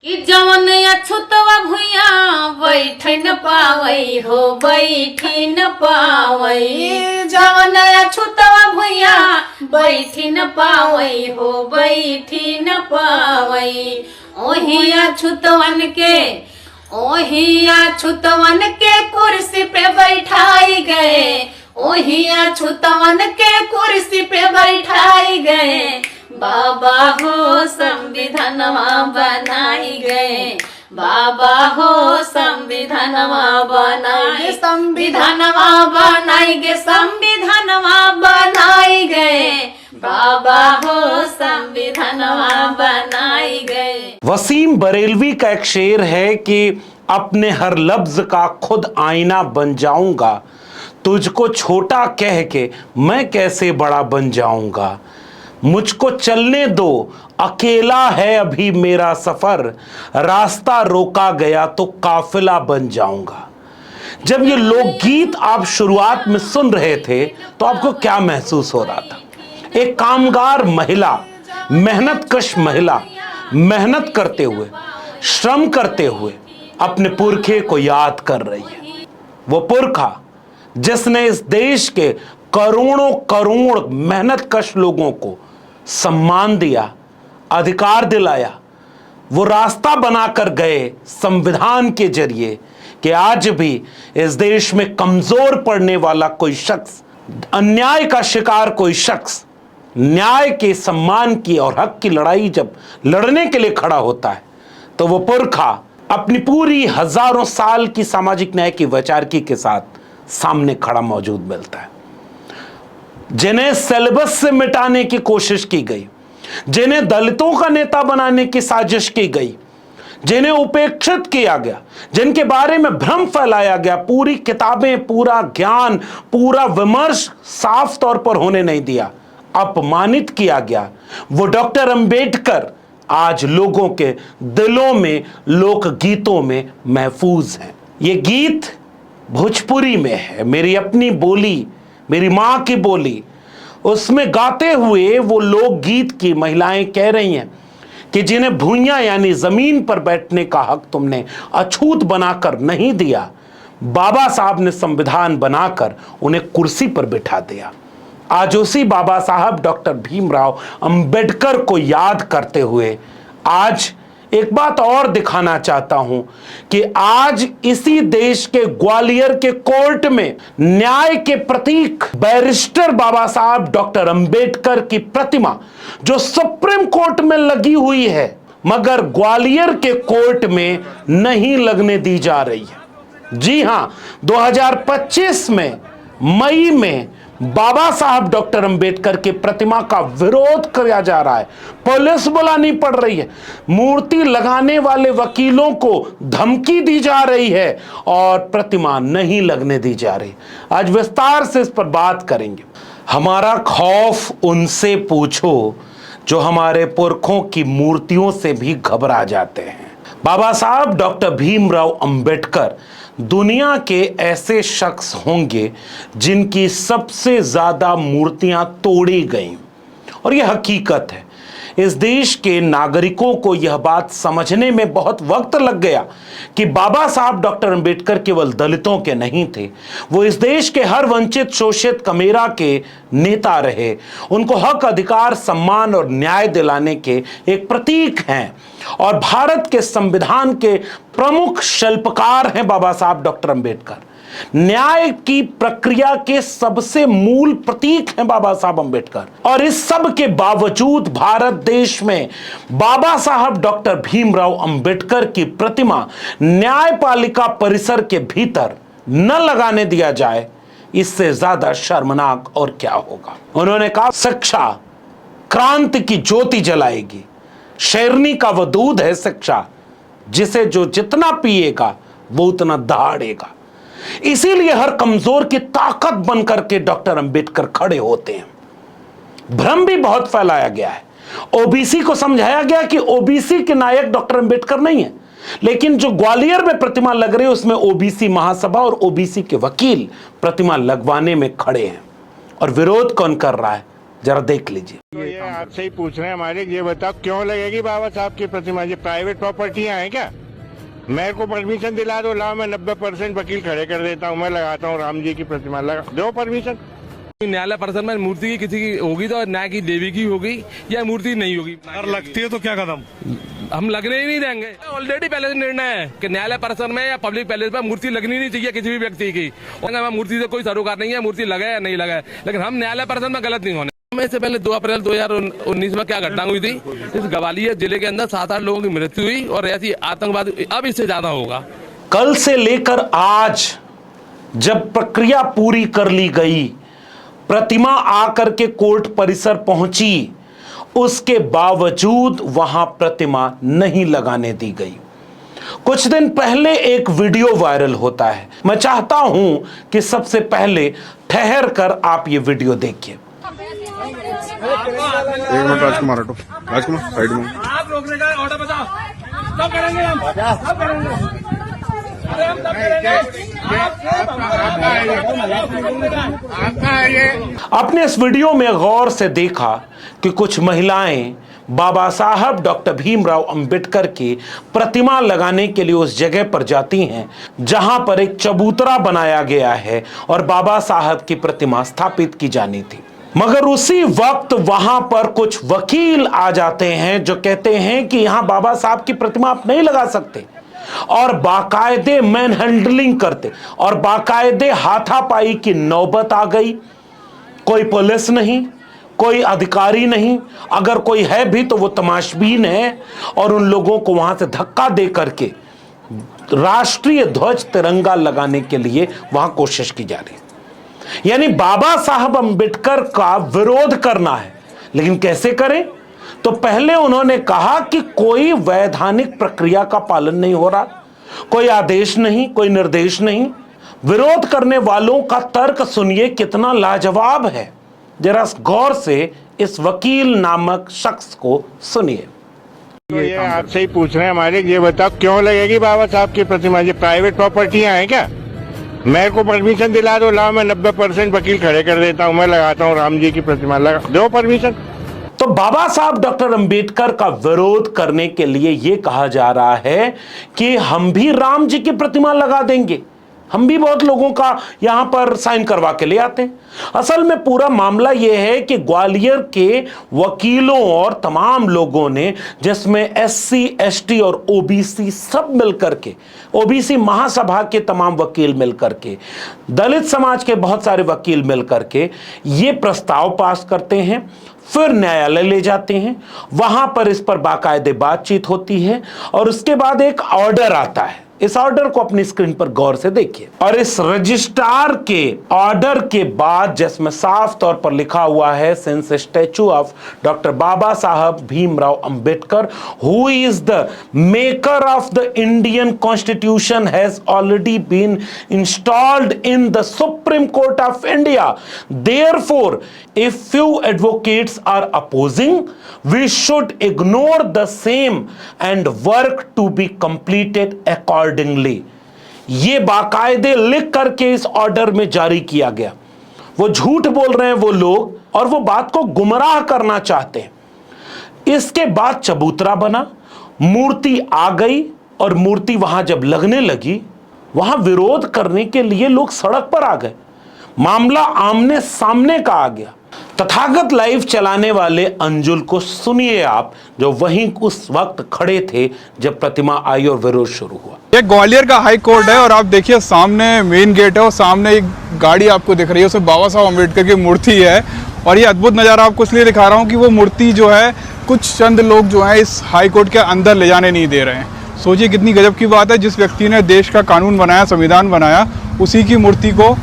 कि जवन अछुतवा भुइया बैठ न पावई हो बैठ न पावई जवन अछुतवा भुइया बैठ न पावई हो बैठ न पावई ओही अछुतवन के कुर्सी पे बैठाई गए ओही अछुतवन के कुर्सी पे बैठाई गए बाबा हो संविधानवा बनाई गए बाबा हो संविधानवा बनाई संविधानवा बनाई गए बाबा हो संविधानवा बनाई गए। वसीम बरेलवी का एक शेर है कि अपने हर लफ्ज का खुद आईना बन जाऊंगा, तुझको छोटा कह के मैं कैसे बड़ा बन जाऊंगा, मुझको चलने दो अकेला है अभी मेरा सफर, रास्ता रोका गया तो काफिला बन जाऊंगा। जब ये लोकगीत आप शुरुआत में सुन रहे थे तो आपको क्या महसूस हो रहा था? एक कामगार महिला, मेहनतकश महिला, मेहनत करते हुए, श्रम करते हुए अपने पुरखे को याद कर रही है। वो पुरखा जिसने इस देश के करोड़ों करोड़ मेहनतकश लोगों को सम्मान दिया, अधिकार दिलाया, वो रास्ता बनाकर गए संविधान के जरिए कि आज भी इस देश में कमजोर पड़ने वाला कोई शख्स, अन्याय का शिकार कोई शख्स न्याय के, सम्मान की और हक की लड़ाई जब लड़ने के लिए खड़ा होता है तो वो पुरखा अपनी पूरी हजारों साल की सामाजिक न्याय की वैचारिकी के साथ सामने खड़ा मौजूद मिलता है। जिन्हें सिलेबस से मिटाने की कोशिश की गई, जिन्हें दलितों का नेता बनाने की साजिश की गई, जिन्हें उपेक्षित किया गया, जिनके बारे में भ्रम फैलाया गया, पूरी किताबें, पूरा ज्ञान, पूरा विमर्श साफ तौर पर होने नहीं दिया, अपमानित किया गया, वो डॉक्टर अंबेडकर आज लोगों के दिलों में, लोक गीतों में महफूज हैं। ये गीत भोजपुरी में है, मेरी अपनी बोली, मेरी माँ की बोली। उसमें गाते हुए वो लोकगीत की महिलाएं कह रही हैं कि जिन्हें भुइयां यानी जमीन पर बैठने का हक तुमने अछूत बनाकर नहीं दिया, बाबा साहब ने संविधान बनाकर उन्हें कुर्सी पर बिठा दिया। आज उसी बाबा साहब डॉक्टर भीमराव अंबेडकर को याद करते हुए आज एक बात और दिखाना चाहता हूं कि आज इसी देश के ग्वालियर के कोर्ट में न्याय के प्रतीक बैरिस्टर बाबा साहब डॉक्टर अंबेडकर की प्रतिमा जो सुप्रीम कोर्ट में लगी हुई है, मगर ग्वालियर के कोर्ट में नहीं लगने दी जा रही है। जी हां, 2025 में मई में बाबा साहब डॉक्टर अंबेडकर की प्रतिमा का विरोध किया जा रहा है, पुलिस बुलानी पड़ रही है, मूर्ति लगाने वाले वकीलों को धमकी दी जा रही है और प्रतिमा नहीं लगने दी जा रही। आज विस्तार से इस पर बात करेंगे। हमारा खौफ उनसे पूछो जो हमारे पुरखों की मूर्तियों से भी घबरा जाते हैं। बाबा साहब डॉक्टर भीमराव अंबेडकर दुनिया के ऐसे शख्स होंगे जिनकी सबसे ज्यादा मूर्तियां तोड़ी गईं, और यह हकीकत है। इस देश के नागरिकों को यह बात समझने में बहुत वक्त लग गया कि बाबा साहब डॉक्टर अंबेडकर केवल दलितों के नहीं थे, वो इस देश के हर वंचित, शोषित, कमेरा के नेता रहे। उनको हक, अधिकार, सम्मान और न्याय दिलाने के एक प्रतीक हैं और भारत के संविधान के प्रमुख शिल्पकार हैं बाबा साहब डॉक्टर अंबेडकर। न्याय की प्रक्रिया के सबसे मूल प्रतीक हैं बाबा साहब अंबेडकर। और इस सब के बावजूद भारत देश में बाबा साहब डॉक्टर भीमराव अंबेडकर की प्रतिमा न्यायपालिका परिसर के भीतर न लगाने दिया जाए, इससे ज्यादा शर्मनाक और क्या होगा। उन्होंने कहा, शिक्षा क्रांति की ज्योति जलाएगी, शेरनी का वो दूध है शिक्षा, जिसे जो जितना पिएगा वो उतना दहाड़ेगा। इसीलिए हर कमजोर की ताकत बनकर के डॉक्टर अंबेडकर खड़े होते हैं। भ्रम भी बहुत फैलाया गया है। ओबीसी को समझाया गया कि ओबीसी के नायक डॉक्टर अंबेडकर नहीं है, लेकिन जो ग्वालियर में प्रतिमा लग रही है उसमें ओबीसी महासभा और ओबीसी के वकील प्रतिमा लगवाने में खड़े हैं। और विरोध कौन कर रहा है? जरा देख लीजिए। तो ये आपसे ही पूछ रहे हैं मालिक, ये बताओ क्यों लगेगी बाबा साहब की प्रतिमा? ये प्राइवेट प्रॉपर्टियां हैं क्या? मेरे को परमिशन दिला दो, लाओ मैं 90% वकील खड़े कर देता हूँ, मैं लगाता हूँ राम जी की प्रतिमा, लगा दो परमिशन। न्यायालय परिसर में मूर्ति की किसी की होगी तो न्याय की देवी की होगी या मूर्ति नहीं होगी। अगर लगती है तो क्या कदम? हम लगने ही नहीं देंगे। ऑलरेडी पहले से निर्णय है कि न्यायालय परिसर में या पब्लिक पैलेस में मूर्ति लगनी नहीं चाहिए किसी भी व्यक्ति की। और मूर्ति से कोई सरोकार नहीं है, मूर्ति लगे या नहीं लगे, लेकिन हम न्यायालय परिसर में गलत नहीं होने। इससे पहले 2 अप्रैल 2019 में क्या घटना हुई थी, इस ग्वालियर जिले के अंदर 7-8 लोगों की मृत्यु हुई और ऐसी आतंकवाद अब इससे ज्यादा होगा। कल से लेकर आज जब प्रक्रिया पूरी कर ली गई, प्रतिमा आकर के कोर्ट परिसर पहुंची, उसके बावजूद वहां प्रतिमा नहीं लगाने दी गई। कुछ दिन पहले एक वीडियो वायरल होता है, मैं चाहता हूं कि सबसे पहले ठहर कर आप ये वीडियो देखिए। एक मिनट राजकुमार हटो, राजकुमार साइड में। आप रोकने का ऑर्डर बताओ, कब करेंगे हम? कब करेंगे? अरे हम कब करेंगे? आपने इस वीडियो में गौर से देखा कि कुछ महिलाएं बाबा साहब डॉक्टर भीमराव अंबेडकर की प्रतिमा लगाने के लिए उस जगह पर जाती हैं जहां पर एक चबूतरा बनाया गया है और बाबा साहब की प्रतिमा स्थापित की जानी थी। मगर उसी वक्त वहां पर कुछ वकील आ जाते हैं जो कहते हैं कि यहां बाबा साहब की प्रतिमा आप नहीं लगा सकते, और बाकायदे मैन हैंडलिंग करते और बाकायदे हाथापाई की नौबत आ गई। कोई पुलिस नहीं, कोई अधिकारी नहीं, अगर कोई है भी तो वो तमाशबीन है, और उन लोगों को वहां से धक्का दे करके राष्ट्रीय ध्वज तिरंगा लगाने के लिए वहां कोशिश की जा रही है। यानी बाबा साहब अंबेडकर का विरोध करना है, लेकिन कैसे करें? तो पहले उन्होंने कहा कि कोई वैधानिक प्रक्रिया का पालन नहीं हो रहा, कोई आदेश नहीं, कोई निर्देश नहीं। विरोध करने वालों का तर्क सुनिए कितना लाजवाब है, जरा गौर से इस वकील नामक शख्स को सुनिए। तो ये आपसे ही पूछ रहे हैं मालिक, ये बताओ क्यों लगेगी बाबा साहब की प्रतिमा? ये प्राइवेट प्रॉपर्टियां हैं क्या? मेरे को परमिशन दिला दो, लाओ मैं 90% वकील खड़े कर देता हूँ, मैं लगाता हूँ राम जी की प्रतिमा, लगा दो परमिशन। तो बाबा साहब डॉक्टर अंबेडकर का विरोध करने के लिए यह कहा जा रहा है कि हम भी राम जी की प्रतिमा लगा देंगे। हम भी बहुत लोगों का यहां पर साइन करवा के ले आते हैं। असल में पूरा मामला यह है कि ग्वालियर के वकीलों और तमाम लोगों ने, जिसमें SC ST और OBC सब मिलकर के, OBC महासभा के तमाम वकील मिलकर के, दलित समाज के बहुत सारे वकील मिलकर के ये प्रस्ताव पास करते हैं, फिर न्यायालय ले जाते हैं, वहां पर इस पर बाकायदे बातचीत होती है और उसके बाद एक ऑर्डर आता है। इस ऑर्डर को अपनी स्क्रीन पर गौर से देखिए, और इस रजिस्ट्रार के ऑर्डर के बाद जिसमें साफ तौर पर लिखा हुआ है, since statue of doctor Baba Saheb Bhimrao Ambedkar who is the maker of the Indian constitution has already been installed in the Supreme Court of India, therefore if few advocates are opposing, we should ignore the same and work to be completed accordingly। ये बाकायदे लिख करके इस order में जारी किया गया। वो झूठ बोल रहे हैं वो लोग, और वो बात को गुमराह करना चाहते हैं। इसके बाद चबूतरा बना, मूर्ति आ गई, और मूर्ति वहां जब लगने लगी, वहां विरोध करने के लिए लोग सड़क पर आ गए। मामला आमने सामने का आ गया। तथागत लाइव चलाने वाले अंजुल को सुनिए आप, जो वहीं उस वक्त खड़े थे जब प्रतिमा आई और विरोध शुरू हुआ। ये ग्वालियर का हाई कोर्ट है और आप देखिए सामने मेन गेट है और सामने एक गाड़ी आपको दिख रही है, उसमें बाबा साहब अम्बेडकर की मूर्ति है। और ये अद्भुत नज़ारा आपको इसलिए दिखा रहा हूँ कि वो मूर्ति जो है कुछ चंद लोग जो है इस हाई कोर्ट के अंदर ले जाने नहीं दे रहे हैं। सोचिए कितनी गजब की बात है, जिस व्यक्ति ने देश का कानून बनाया, संविधान बनाया, उसी की मूर्ति को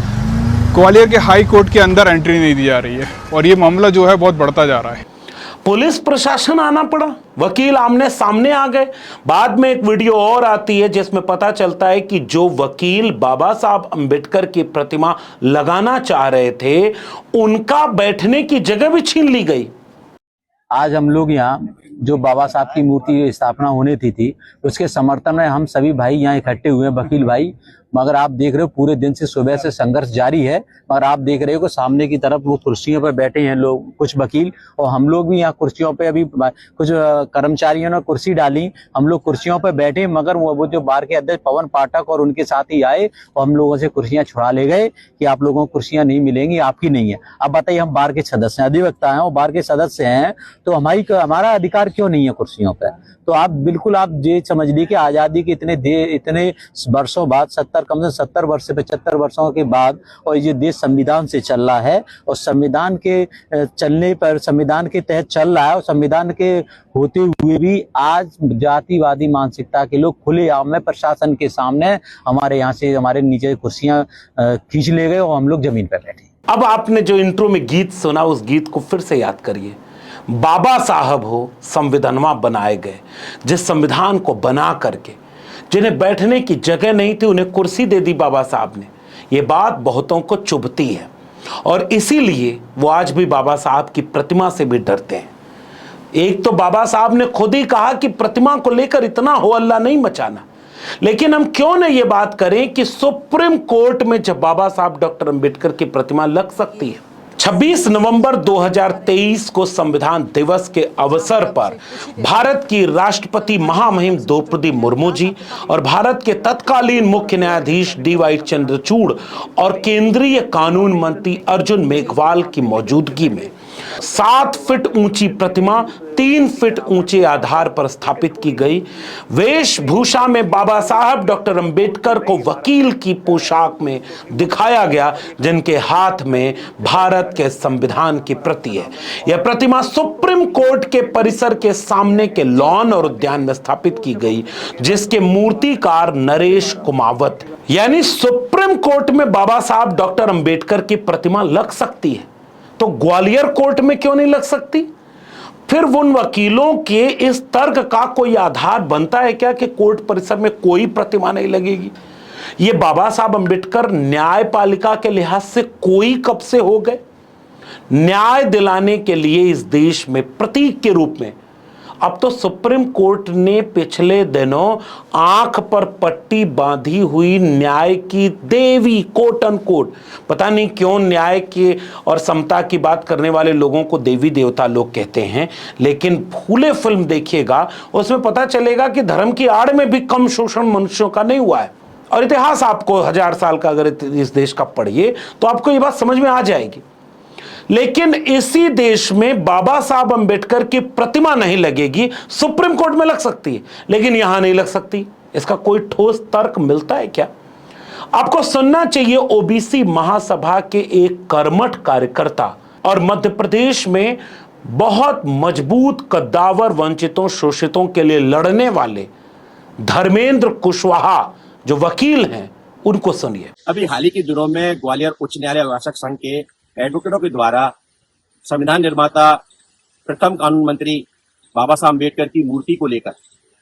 ग्वालियर के हाई कोर्ट के अंदर एंट्री नहीं दी जा रही है, और ये मामला जो है बहुत बढ़ता जा रहा है। पुलिस प्रशासन आना पड़ा, वकील आमने सामने आ गए। बाद में एक वीडियो और आती है जिसमें पता चलता है कि जो वकील बाबा साहब अंबेडकर की प्रतिमा लगाना चाह रहे थे, उनका बैठने की जगह भी छीन ली गई। आज हम लोग यहाँ जो बाबा साहब की मूर्ति स्थापना होने थी उसके समर्थन में हम सभी भाई यहाँ इकट्ठे हुए हैं, वकील भाई, मगर आप देख रहे हो पूरे दिन से सुबह से संघर्ष जारी है। मगर आप देख रहे हो कि सामने की तरफ वो कुर्सियों पर बैठे हैं लोग, कुछ वकील, और हम लोग भी यहाँ कुर्सियों पे अभी कुछ कर्मचारियों ने कुर्सी डाली, हम लोग कुर्सियों पर बैठे, मगर वो जो बार के अध्यक्ष पवन पाठक और उनके साथ ही आए और हम लोगों से कुर्सियां छुड़ा ले गए कि आप लोगों को कुर्सियां नहीं मिलेंगी, आपकी नहीं है। अब बताइए, हम बार के सदस्य हैं, अधिवक्ता हैं और बार के सदस्य हैं, तो हमारा अधिकार क्यों नहीं है कुर्सियों पर? तो आप बिल्कुल आप ये समझ लीजिए कि आजादी के इतने वर्षों बाद, कम से 70 वर्ष से 75 वर्षों के बाद, और ये देश संविधान से चल रहा है और संविधान के चलने पर, संविधान के तहत चल रहा है, और संविधान के होते हुए भी आज जातिवादी मानसिकता के लोग खुलेआम में प्रशासन के सामने हमारे यहाँ से हमारे नीचे कुर्सियां खींच ले गए और हम लोग जमीन पर बैठे। अब आपने जो इंट्रो में गीत सुना, उस गीत को फिर से याद करिए। बाबा साहब हो संविधानमा बनाए गए, जिस संविधान को बना करके जिन्हें बैठने की जगह नहीं थी उन्हें कुर्सी दे दी बाबा साहब ने। ये बात बहुतों को चुभती है और इसीलिए वो आज भी बाबा साहब की प्रतिमा से भी डरते हैं। एक तो बाबा साहब ने खुद ही कहा कि प्रतिमा को लेकर इतना हो हल्ला नहीं मचाना, लेकिन हम क्यों न ये बात करें कि सुप्रीम कोर्ट में जब बाबा साहब डॉक्टर अंबेडकर की प्रतिमा लग सकती है। 26 नवंबर 2023 को संविधान दिवस के अवसर पर भारत की राष्ट्रपति महामहिम द्रौपदी मुर्मू जी और भारत के तत्कालीन मुख्य न्यायाधीश DY चंद्रचूड़ और केंद्रीय कानून मंत्री अर्जुन मेघवाल की मौजूदगी में 7 फीट ऊंची प्रतिमा 3 फीट ऊंचे आधार पर स्थापित की गई। वेशभूषा में बाबा साहब डॉक्टर अंबेडकर को वकील की पोशाक में दिखाया गया, जिनके हाथ में भारत के संविधान की प्रति है। यह प्रतिमा सुप्रीम कोर्ट के परिसर के सामने के लॉन और उद्यान में स्थापित की गई, जिसके मूर्तिकार नरेश कुमावत। यानी सुप्रीम कोर्ट में बाबा साहब डॉक्टर अंबेडकर की प्रतिमा लग सकती है, तो ग्वालियर कोर्ट में क्यों नहीं लग सकती? फिर उन वकीलों के इस तर्क का कोई आधार बनता है क्या कि कोर्ट परिसर में कोई प्रतिमा नहीं लगेगी? ये बाबा साहब अंबेडकर न्यायपालिका के लिहाज से कोई कब से हो गए? न्याय दिलाने के लिए इस देश में प्रतीक के रूप में अब तो सुप्रीम कोर्ट ने पिछले दिनों आंख पर पट्टी बांधी हुई न्याय की देवी, कोट अनकोट, पता नहीं क्यों न्याय के और समता की बात करने वाले लोगों को देवी देवता लोग कहते हैं, लेकिन फूले फिल्म देखिएगा उसमें पता चलेगा कि धर्म की आड़ में भी कम शोषण मनुष्यों का नहीं हुआ है। और इतिहास आपको 1000 साल का अगर इस देश का पढ़िए तो आपको ये बात समझ में आ जाएगी। लेकिन इसी देश में बाबा साहब अंबेडकर की प्रतिमा नहीं लगेगी, सुप्रीम कोर्ट में लग सकती है लेकिन यहां नहीं लग सकती। इसका कोई ठोस तर्क मिलता है क्या? आपको सुनना चाहिए ओबीसी महासभा के एक कर्मठ कार्यकर्ता और मध्य प्रदेश में बहुत मजबूत कद्दावर वंचितों शोषितों के लिए लड़ने वाले धर्मेंद्र कुशवाहा जो वकील हैं, उनको सुनिए। अभी हाल ही के दिनों में ग्वालियर उच्च न्यायालय अभिभाषक संघ के एडवोकेटों के द्वारा संविधान निर्माता प्रथम कानून मंत्री बाबा साहब अम्बेडकर की मूर्ति को लेकर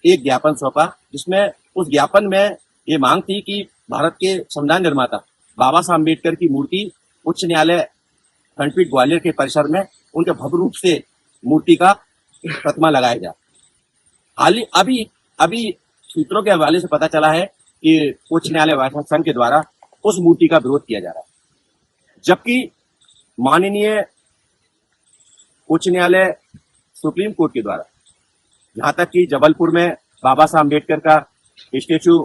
एक ज्ञापन सौंपा, जिसमें उस ज्ञापन में ये मांग थी कि भारत के संविधान निर्माता बाबा साहब अम्बेडकर की मूर्ति उच्च न्यायालय खंडपीठ ग्वालियर के परिसर में उनके भव्य रूप से मूर्ति का प्रतिमा लगाया जाए। हाल ही अभी सूत्रों के हवाले से पता चला है कि उच्च न्यायालय अभिभाषक संघ के द्वारा उस मूर्ति का विरोध किया जा रहा है, जबकि माननीय उच्च न्यायालय सुप्रीम कोर्ट के द्वारा जहां तक कि जबलपुर में बाबा साहब अम्बेडकर का स्टेचू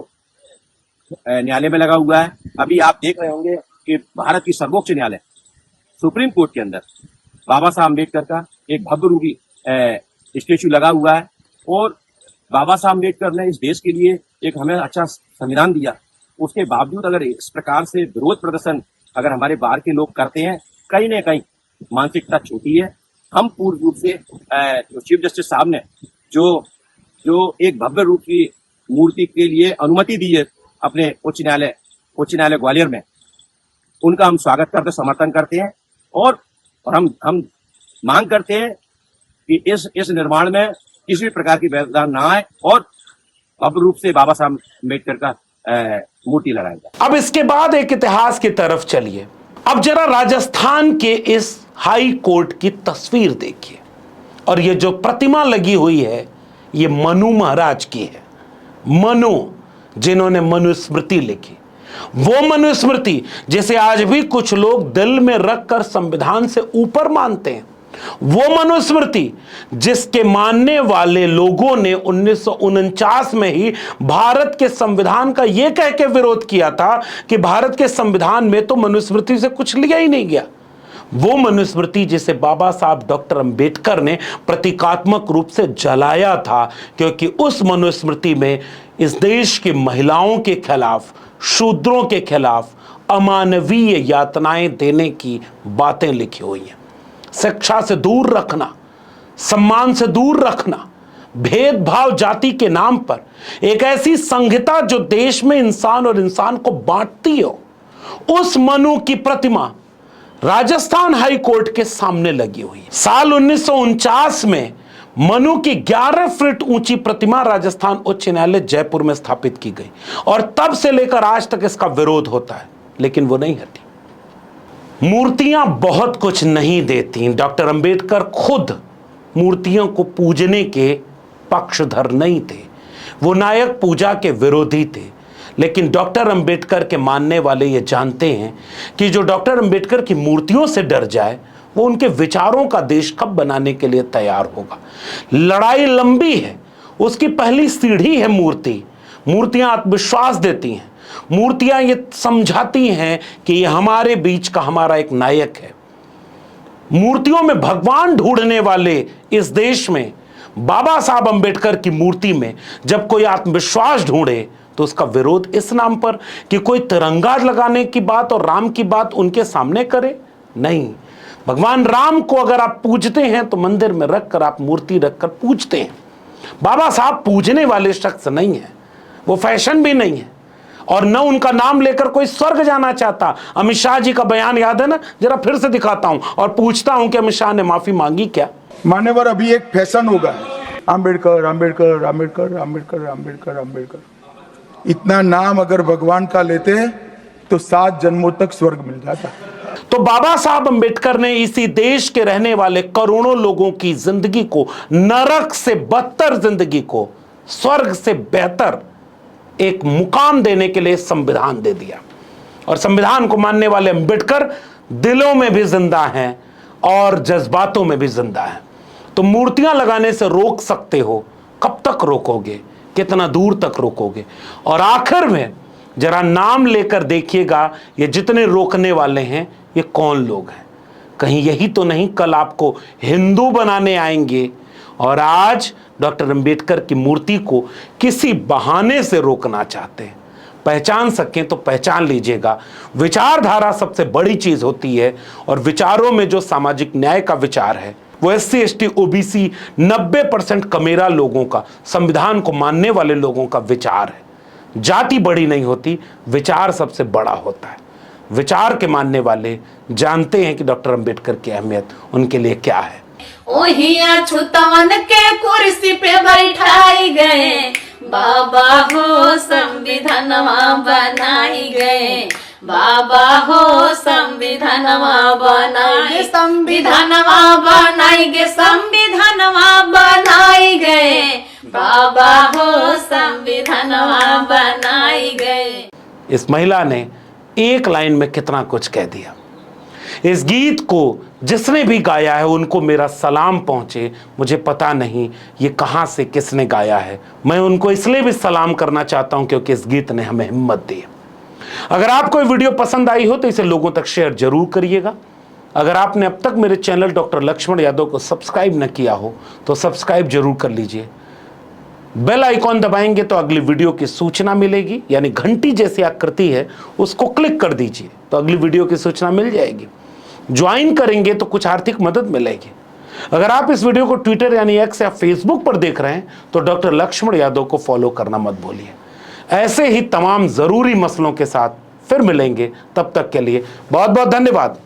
न्यायालय में लगा हुआ है। अभी आप देख रहे होंगे कि भारत की सर्वोच्च न्यायालय सुप्रीम कोर्ट के अंदर बाबा साहब अम्बेडकर का एक भव्य रूपी स्टेचू लगा हुआ है। और बाबा साहब अम्बेडकर ने इस देश के लिए एक हमें अच्छा संविधान दिया, उसके बावजूद अगर इस प्रकार से विरोध प्रदर्शन अगर हमारे बाहर के लोग करते हैं, कहीं ना कहीं मानसिकता छोटी है। हम पूर्ण रूप से चीफ जस्टिस साहब ने जो एक भव्य रूप की मूर्ति के लिए अनुमति दी है अपने उच्च न्यायालय ग्वालियर में, उनका हम स्वागत करते समर्थन करते हैं और हम मांग करते हैं कि इस निर्माण में किसी भी प्रकार की व्यवधान ना आए और भव्य रूप से बाबा साहब अम्बेडकर का मूर्ति लगाया जाए। अब इसके बाद एक इतिहास की तरफ चलिए। अब जरा राजस्थान के इस हाई कोर्ट की तस्वीर देखिए, और ये जो प्रतिमा लगी हुई है ये मनु महाराज की है। मनु, जिन्होंने मनुस्मृति लिखी, वो मनुस्मृति जिसे आज भी कुछ लोग दिल में रखकर संविधान से ऊपर मानते हैं, वो मनुस्मृति जिसके मानने वाले लोगों ने 1949 में ही भारत के संविधान का यह कह के विरोध किया था कि भारत के संविधान में तो मनुस्मृति से कुछ लिया ही नहीं गया, वो मनुस्मृति जिसे बाबा साहब डॉक्टर अंबेडकर ने प्रतीकात्मक रूप से जलाया था, क्योंकि उस मनुस्मृति में इस देश की महिलाओं के खिलाफ, शूद्रों के खिलाफ अमानवीय यातनाएं देने की बातें लिखी हुई हैं। शिक्षा से दूर रखना, सम्मान से दूर रखना, भेदभाव जाति के नाम पर एक ऐसी संहिता जो देश में इंसान और इंसान को बांटती हो, उस मनु की प्रतिमा राजस्थान हाई कोर्ट के सामने लगी हुई है। साल 1949 में मनु की 11 फीट ऊंची प्रतिमा राजस्थान उच्च न्यायालय जयपुर में स्थापित की गई और तब से लेकर आज तक इसका विरोध होता है, लेकिन वो नहीं हटी। मूर्तियां बहुत कुछ नहीं देती। डॉक्टर अंबेडकर खुद मूर्तियों को पूजने के पक्षधर नहीं थे, वो नायक पूजा के विरोधी थे। लेकिन डॉक्टर अंबेडकर के मानने वाले ये जानते हैं कि जो डॉक्टर अंबेडकर की मूर्तियों से डर जाए वो उनके विचारों का देश कब बनाने के लिए तैयार होगा। लड़ाई लंबी है, उसकी पहली सीढ़ी है मूर्ति। मूर्तियां आत्मविश्वास देती हैं, मूर्तियां ये समझाती हैं कि ये हमारे बीच का हमारा एक नायक है। मूर्तियों में भगवान ढूंढने वाले इस देश में बाबा साहब अंबेडकर की मूर्ति में जब कोई आत्मविश्वास ढूंढे तो उसका विरोध इस नाम पर कि कोई तिरंगा लगाने की बात और राम की बात उनके सामने करे, नहीं। भगवान राम को अगर आप पूजते हैं तो मंदिर में रखकर, आप मूर्ति रखकर पूजते हैं। बाबा साहब पूजने वाले शख्स नहीं है, वो फैशन भी नहीं है और न उनका नाम लेकर कोई स्वर्ग जाना चाहता। अमित शाह जी का बयान याद है ना, जरा फिर से दिखाता हूं और पूछता हूं कि अमित शाह ने माफी मांगी क्या। मान्यवर, अभी एक फैशन होगा, अंबेडकर अंबेडकर अंबेडकर अंबेडकर अंबेडकर अंबेडकर। इतना नाम अगर भगवान का लेते तो 7 जन्मों तक स्वर्ग मिल जाता। तो बाबा साहब अंबेडकर ने इसी देश के रहने वाले करोड़ों लोगों की जिंदगी को, नरक से बदतर जिंदगी को स्वर्ग से बेहतर एक मुकाम देने के लिए संविधान दे दिया। और संविधान को मानने वाले अंबेडकर दिलों में भी जिंदा हैं और जज्बातों में भी जिंदा हैं। तो मूर्तियां लगाने से रोक सकते हो, कब तक रोकोगे, कितना दूर तक रोकोगे? और आखिर में जरा नाम लेकर देखिएगा, ये जितने रोकने वाले हैं ये कौन लोग हैं? कहीं यही तो नहीं कल आपको हिंदू बनाने आएंगे और आज डॉक्टर अंबेडकर की मूर्ति को किसी बहाने से रोकना चाहते हैं। पहचान सकें तो पहचान लीजिएगा। विचारधारा सबसे बड़ी चीज होती है और विचारों में जो सामाजिक न्याय का विचार है वो SC ST OBC 90% कमेरा लोगों का, संविधान को मानने वाले लोगों का विचार है। जाति बड़ी नहीं होती, विचार सबसे बड़ा होता है। विचार के मानने वाले जानते हैं कि डॉक्टर अंबेडकर की अहमियत उनके लिए क्या है। ओहिया छुतवन के कुर्सी पे बैठाई गए, बाबा हो संविधानवा बनाई गए, बाबा हो संविधानवा बनाई, संविधानवा बनाई गे, संविधानवा बनाई गए, बाबा हो संविधानवा बनाई गए। इस महिला ने एक लाइन में कितना कुछ कह दिया। इस गीत को जिसने भी गाया है उनको मेरा सलाम पहुंचे। मुझे पता नहीं ये कहां से किसने गाया है, मैं उनको इसलिए भी सलाम करना चाहता हूं क्योंकि इस गीत ने हमें हिम्मत दी। अगर आपको ये वीडियो पसंद आई हो तो इसे लोगों तक शेयर जरूर करिएगा। अगर आपने अब तक मेरे चैनल डॉक्टर लक्ष्मण यादव को सब्सक्राइब न किया हो तो सब्सक्राइब जरूर कर लीजिए। बेल आइकॉन दबाएंगे तो अगली वीडियो की सूचना मिलेगी, यानी घंटी जैसी आकृति है उसको क्लिक कर दीजिए तो अगली वीडियो की सूचना मिल जाएगी। ज्वाइन करेंगे तो कुछ आर्थिक मदद मिलेगी। अगर आप इस वीडियो को ट्विटर यानी X या फेसबुक पर देख रहे हैं तो डॉक्टर लक्ष्मण यादव को फॉलो करना मत भूलिए। ऐसे ही तमाम जरूरी मसलों के साथ फिर मिलेंगे, तब तक के लिए बहुत बहुत धन्यवाद।